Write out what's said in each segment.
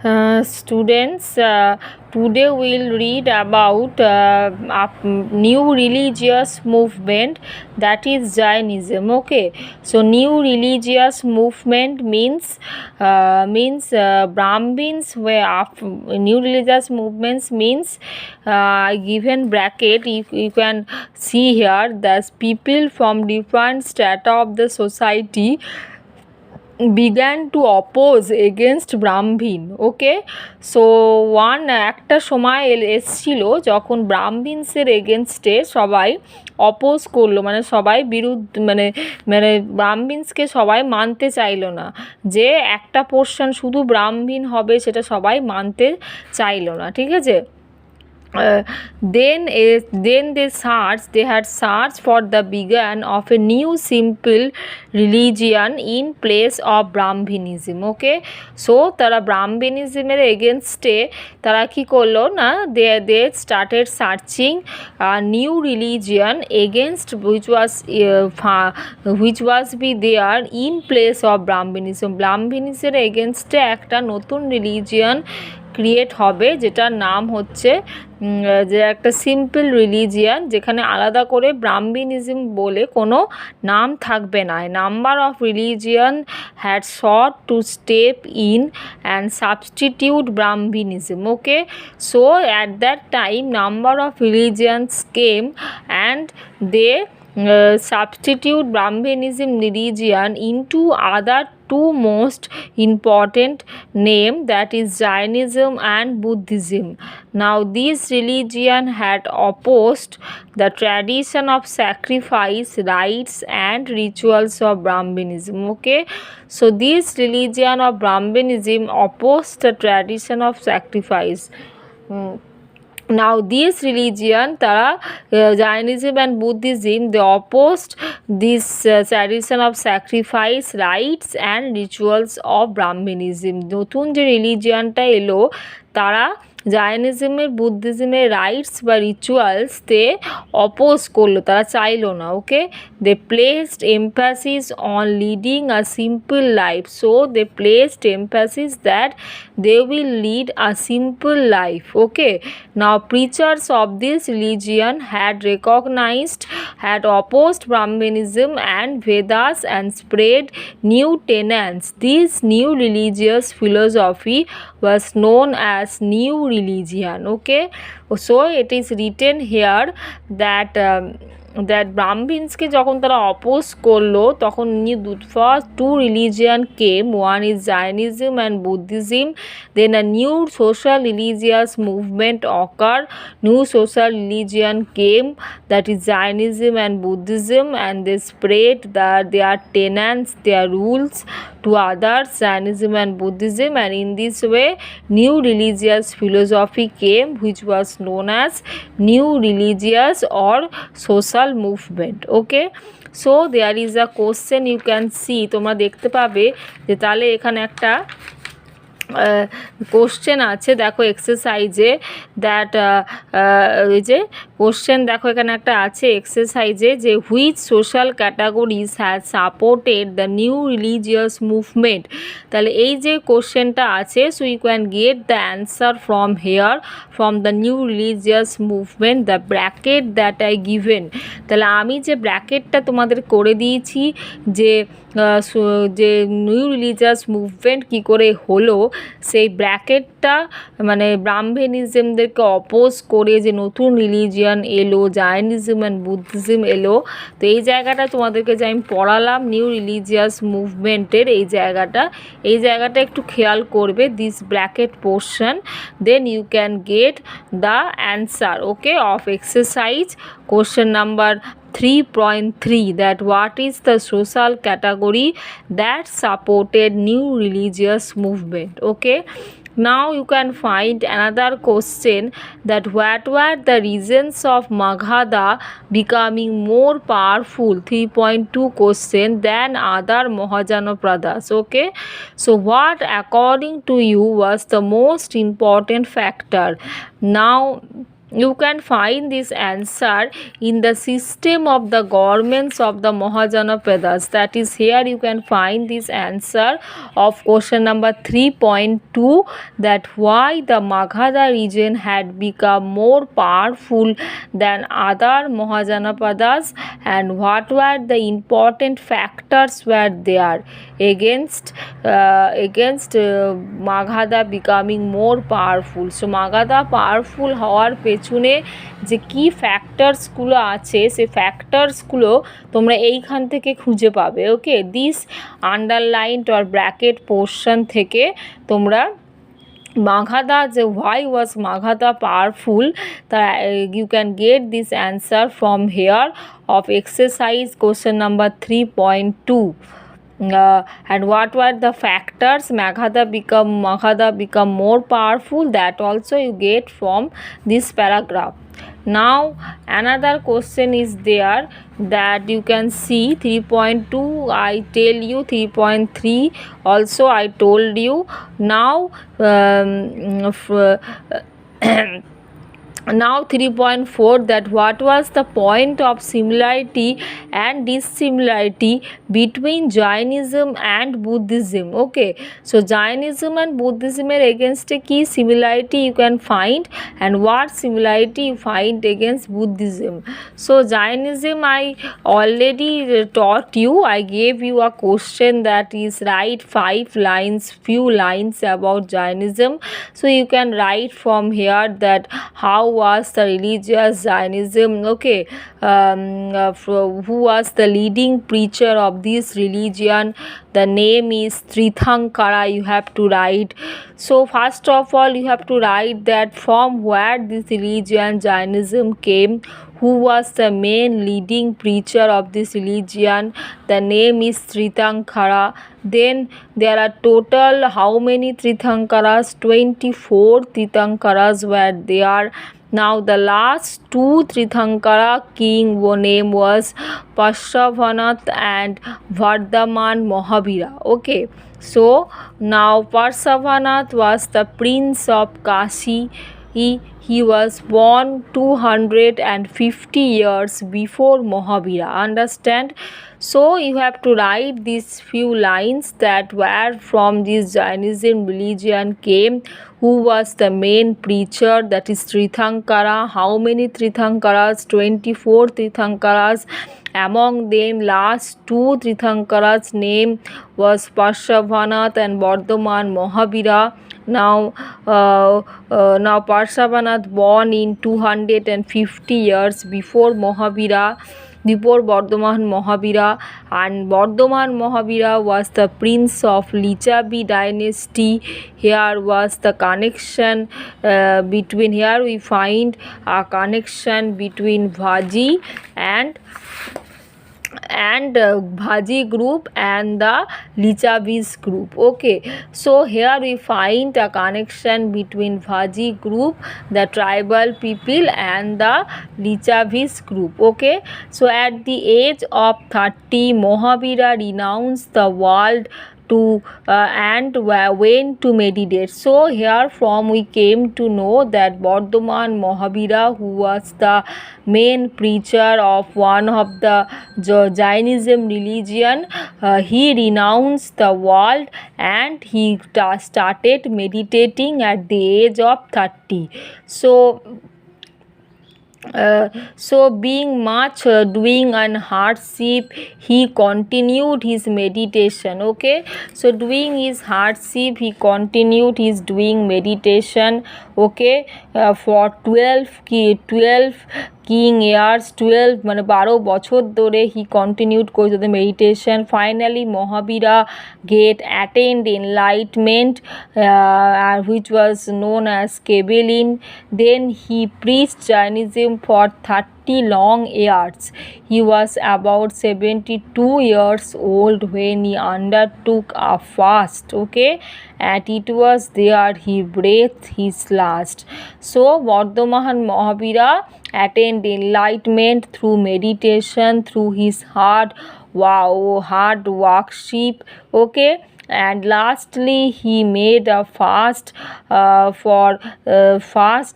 Students, today we'll read about a new religious movement, that is Jainism. Okay, so new religious movement means Brahmins were new religious movements means given bracket. If you can see here, there's people from different strata of the society began to oppose against ব্রাহ্মণ। ওকে, so একটা সময় এসছিল যখন ব্রাহ্মিনসের এগেনস্টে সবাই oppose করলো, মানে সবাই বিরুদ্ধ, মানে মানে ব্রাহ্মিনসকে সবাই মানতে চাইলো না, যে একটা পোর্শন শুধু ব্রাহ্মণ হবে সেটা সবাই মানতে চাইলো না, ঠিক আছে। Then they had searched for the beginning of a new simple religion in place of Brahmanism. Okay, so তারা ব্রাহ্মণিজমের এগেনস্টে তারা কি করলো না, they started searching a new religion against which was be there in place of Brahmanism. ব্রাহ্মণিজমের এগেনস্টে একটা নতুন religion create হবে, যেটার নাম হচ্ছে যে একটা সিম্পল রিলিজিয়ান, যেখানে আলাদা করে ব্রাহ্মণিজম বলে কোনো নাম থাকবে না। Number of religion had sought to step in and substitute Brahmanism. Okay, so at that time number of religions came and they substitute Brahmanism religion into other two most important name, that is Jainism and Buddhism. Now these religion had opposed the tradition of sacrifice, rites and rituals of Brahmanism. Okay, so this religion of Brahmanism opposed the tradition of sacrifice. Now this religion Jainism and Buddhism, they opposed this tradition of sacrifice, rites and rituals of Brahmanism. নতুন যে রিলিজিয়ানটা এলো তারা জায়নিজমের বুদ্ধিজমের rights বা রিচুয়ালসতে oppose করলো, তারা চাইলো না। Okay, they placed emphasis on leading a simple life, so they placed emphasis that they will lead a simple life. Okay, now preachers of this religion had opposed Brahmanism and Vedas and spread new tenets. This new religious philosophy was known as new religion. Okay, so it is written here that ব্রাহ্মিনসকে যখন তারা oppose করলো তখন first two religion came, one is Jainism and Buddhism. Then a new social religious movement occurred, new social religion came, that is Jainism and Buddhism, and they spread their tenets, their rules to others, Jainism and Buddhism, and in this way new religious philosophy came, which was known as new religious or social movement. Okay, so there is a question you can see, তোমরা দেখতে পাবে যে তাহলে এখানে একটা question আছে, দেখো এক্সারসাইজে that এই যে কোশ্চেন দেখো এখানে একটা আছে এক্সারসাইজে, যে which social categories has supported the new religious movement. তাহলে এই যে কোশ্চেনটা আছে, so you can get the answer from here, from the new religious movement, the bracket that I given. তাহলে আমি যে ব্র্যাকেটটা তোমাদের করে দিয়েছি, যে নিউ রিলিজিয়াস মুভমেন্ট কী করে হলো, সেই ব্র্যাকেটটা মানে ব্রাহ্মণিজমদেরকে অপোজ করে যে নতুন রিলিজিয়ান এলো, জায়নিজম অ্যান্ড বুদ্ধিজম এলো, তো এই জায়গাটা তোমাদেরকে যে আমি পড়ালাম নিউ রিলিজিয়াস মুভমেন্টের এই জায়গাটা একটু খেয়াল করবে, this bracket portion, then you can get the answer. Okay, of exercise question number 3.3, that what is the social category that supported new religious movement. Okay, now you can find another question, that what were the reasons of Magadha becoming more powerful, 3.2 question, than other Mahajanapradas. Okay, so what according to you was the most important factor? Now You can find this answer in the system of the governments of the Mahajanapadas. That is, here you can find this answer of question number 3.2, that why the Magadha region had become more powerful than other Mahajanapadas, and what were the important factors were there against Magadha becoming more powerful. So Magadha powerful হওয়ার পেছনে যে কি ফ্যাক্টরসগুলো আছে সেই ফ্যাক্টরসগুলো তোমরা এইখান থেকে খুঁজে পাবে। Okay, this underlined or bracket portion থেকে তোমরা Magadha, why was Magadha powerful, you can get this answer from here of exercise question number 3.2. And what were the factors Magadha become more powerful, that also you get from this paragraph. Now another question is there that you can see 3.2, I tell you 3.3 also I told you. Now now 3.4, that what was the point of similarity and dissimilarity between Jainism and Buddhism. Okay, so Jainism and Buddhism against a key similarity you can find, and what similarity you find against Buddhism. So Jainism I already taught you. I gave you a question that is write few lines about Jainism. So you can write from here that how was the religious Jainism, okay, who was the leading preacher of this religion. The name is Tirthankara, you have to write. So first of all you have to write that from where this religion Jainism came, who was the main leading preacher of this religion. The name is Tirthankara. Then there are total how many Tirthankaras? 24 Tirthankaras were there. Now the last two Tirthankara king name was Parshvanath and Vardhaman Mahavira. Okay, so now Parshvanath was the prince of Kashi. He was born 250 years before Mahavira. Understand? So you have to write these few lines that where from this Jainism religion came, who was the main preacher, that is Tirthankara. How many Tirthankaras? 24 Tirthankaras. Among them last two Tirthankaras name was Parshvanath and Vardhaman Mahavira. Now Parshvanath born in 250 years before Mahavira, before Vardhaman Mahavira, and Vardhaman Mahavira was the prince of Lichavi dynasty. Here was the connection between, here we find a connection between Bhaji and Bhaji group and the Lichavis group. Okay, so here we find a connection between Bhaji group, the tribal people, and the Lichavis group. Okay, so at the age of 30 Mahavira renounced the world to and went to meditate. So here from we came to know that Vardhaman Mahavira, who was the main preacher of one of the Jainism religion, he renounced the world and he started meditating at the age of 30. So being much doing an hardship, he continued his meditation. Okay, so doing his hardship, he continued his doing meditation. Okay, for 12 king years, 12 মানে 12 বছর ধরে he continued করে the meditation. Finally Mahavira attained enlightenment, which was known as Kabbalin. Then he preached Jainism for 30 long years. He was about 72 years old when he undertook a fast. Okay, and it was there he breathed his last. So Vardhaman Mahavira attained enlightenment through meditation, through his hard worship. Okay, and lastly he made a fast,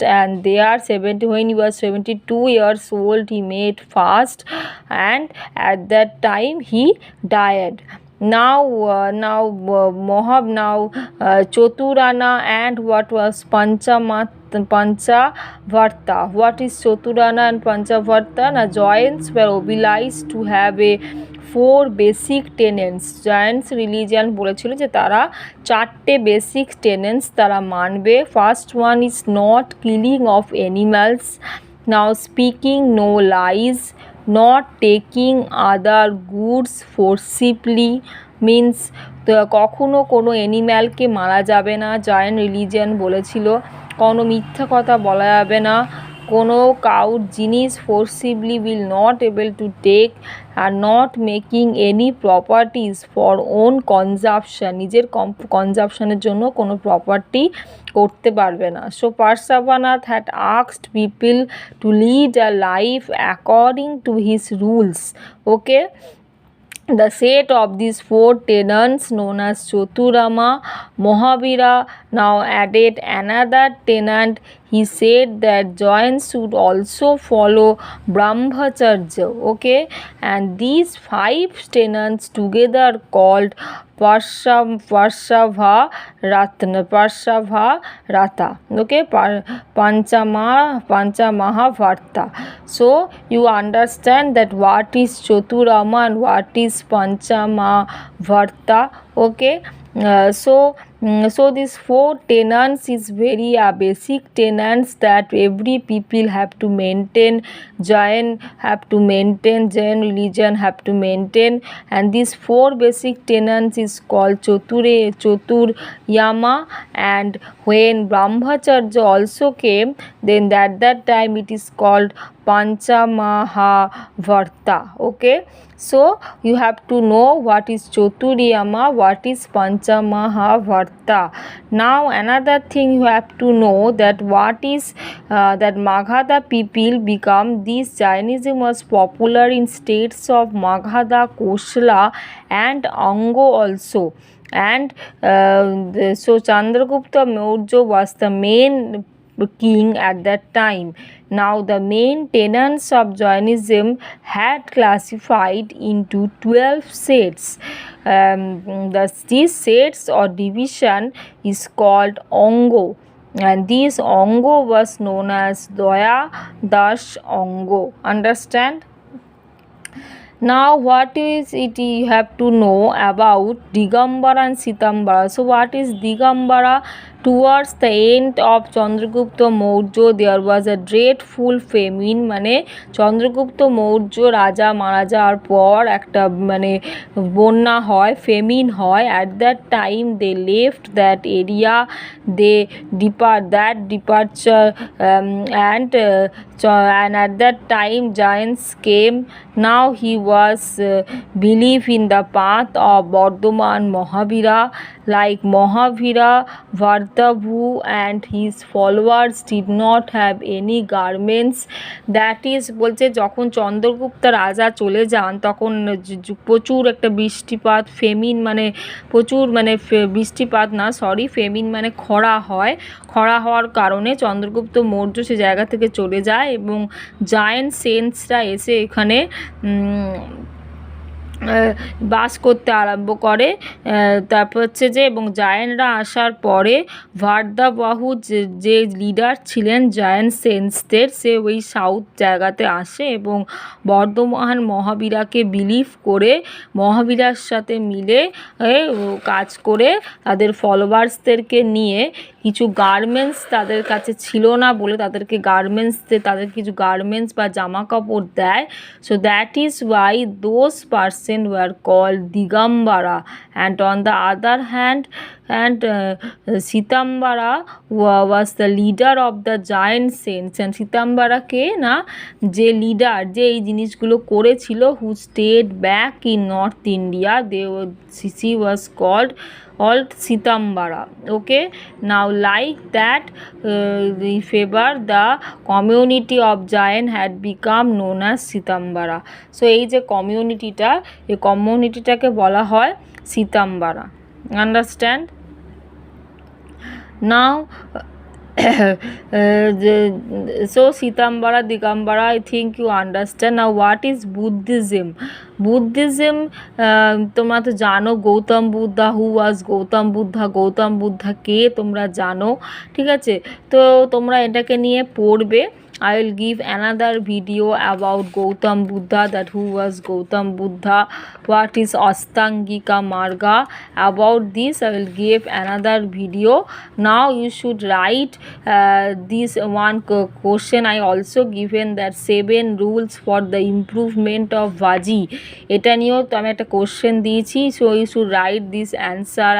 and there 70 when he was 72 years old he made fast, and at that time he died. Now Choturana and what was Panchavarta. What is Choturana and Panchavarta? Now Jains were obliged to have a 4 basic tenets. Jains religion বলেছিল যে তারা 4টে basic tenets তারা মানবে। First one is not killing of animals, now speaking no lies, not taking other goods forcibly, means কখনো কোনো অ্যানিম্যালকে মারা যাবে না। জায়েন রিলিজিয়ান বলেছিল কোনো মিথ্যা কথা বলা যাবে না, কোনো কাউর জিনিস forcibly will not able to take, আর not making any properties for own consumption, নিজের কনজাপশনের জন্য কোনো প্রপার্টি করতে পারবে না। So Parshvanath had asked people to lead a life according to his rules. Okay, the set of these 4 tenants known as Choturama, Mahavira now added another tenant. He said that Jains should also follow Brahmacharya. Okay, and these 5 tenants together called Parsavaratha. Okay, Panchamahavarta. So you understand that what is Choturama and what is Panchamahavarta. Okay, so these 4 tenets is very basic tenets that every people have to maintain. Jain religion have to maintain, and these 4 basic tenets is called Choturyama. And when Brahmacharya also came, then at that time it is called Panchamahavarta. Okay, so you have to know what is Choturyama, what is Panchamahavarta. Now another thing you have to know that what is that Magadha people become, this Jainism was popular in states of Magadha, Kosala and Ango also. And so Chandragupta Maurya was the main king at that time. Now the main tenets of Jainism had classified into 12 sets. These sets or division is called Ango, and this Ango was known as Daya Dash Ango. Understand? Now what is it you have to know about Digambara and Sitambara. So what is Digambara? Towards the end of Chandragupta Maurya there was a dreadful famine, মানে চন্দ্রগুপ্ত মৌর্য রাজা মারা যাওয়ার পর একটা মানে বন্যা হয়, famine হয়। at that time they left that area, they departure and at that time Jains came. Now he was believe in the path of Bardhaman Mahavira, like Mahavira, Vardhabhu and his followers did not have any garments. That is বলছে যখন চন্দ্রগুপ্ত রাজা চলে যান তখন প্রচুর একটা বৃষ্টিপাত, famine মানে প্রচুর মানে বৃষ্টিপাত না সরি ফেমিন মানে খরা হয়। খরা হওয়ার কারণে চন্দ্রগুপ্ত মৌর্য সে জায়গা থেকে চলে যায় এবং জায়েন্ট সেন্সরা এসে এখানে বাস করতে আরম্ভ করে। তারপর হচ্ছে যে এবং জায়েনরা আসার পরে ভার্দাবাহু যে লিডার ছিলেন জায়েন সেন্সদের, সে ওই সাউথ জায়গাতে আসে এবং বর্ধমান মহাবীরাকে বিলিভ করে মহাবীরার সাথে মিলে কাজ করে তাদের ফলোয়ার্সদেরকে নিয়ে কিছু গার্মেন্টস তাদের কাছে ছিল না বলে তাদেরকে তাদের কিছু গার্মেন্টস বা জামা কাপড় দেয়। So that is why those person were called Digambara. And on the other hand Shvetambara was the leader of the Jain sects. And সীতাম্বরাকে না যে লিডার যে এই জিনিসগুলো করেছিল, who stayed back in North India, she was called Sitambara. Okay, now like that in favor the community of Jain had become known as Sitambara. So এই যে কমিউনিটিটা, এই কমিউনিটিটাকে বলা হয় সীতাম্বরা। Understand? Now so Sitambara, Digambara, I think you understand. Now what is Buddhism? Buddhism, তোমরা তো জানো গৌতম বুদ্ধা, হু ওয়াজ গৌতম বুদ্ধা, গৌতম বুদ্ধা কে তোমরা জানো, ঠিক আছে? তো তোমরা এটাকে নিয়ে পড়বে। I will give another video about Gautam Buddha, that who was Gautam Buddha, what is Astangika Marga. About this I will give another video. Now you should write this one question I also given, that 7 rules for the improvement of Vaji. এটা নিয়েও তো আমি একটা question দিয়েছি, so you should write this answer,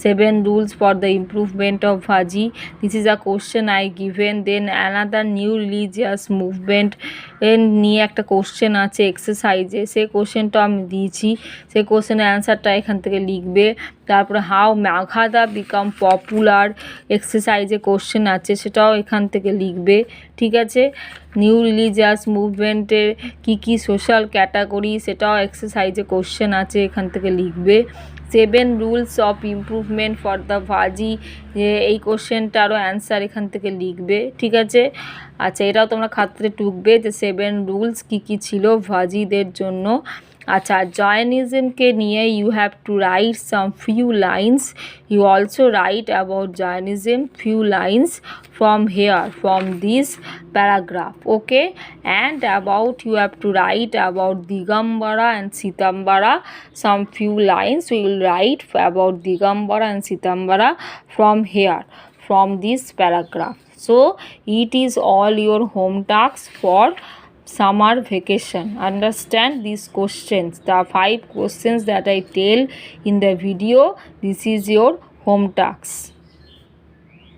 7 rules for the improvement of Vaji. This is a question I given. Then another new religious movement নিয়ে একটা question আছে এক্সারসাইজে, সেই কোশ্চেনটা আমি দিয়েছি, সেই কোশ্চেনের অ্যান্সারটা এখান থেকে লিখবে। তারপরে হাউ মাঘাদা বিকাম পপুলার, এক্সারসাইজে কোশ্চেন আছে, সেটাও এখান থেকে লিখবে, ঠিক আছে? নিউ রিলিজিয়াস মুভমেন্টের কী কী সোশ্যাল ক্যাটাগরি, সেটাও এক্সারসাইজে কোশ্চেন আছে, এখান থেকে লিখবে। 7 rules of improvement for the ভাজি, এই কোশ্চেনটারও অ্যান্সার এখান থেকে লিখবে, ঠিক আছে? আচ্ছা, এটাও তোমরা খাতাতে টুকবে যে 7 রুলস কী কী ছিল ভাজিদের জন্য। আচ্ছা, জainismকে নিয়ে you have to write some few lines. You also write about Jainism few lines from here, from this paragraph, okay? And about you have to write about Digambara and Sitambara, some few lines we will write about Digambara and Sitambara from here, from this paragraph. So it is all your home tasks for summer vacation. Understand these questions, the 5 questions that I tell in the video. This is your home tasks.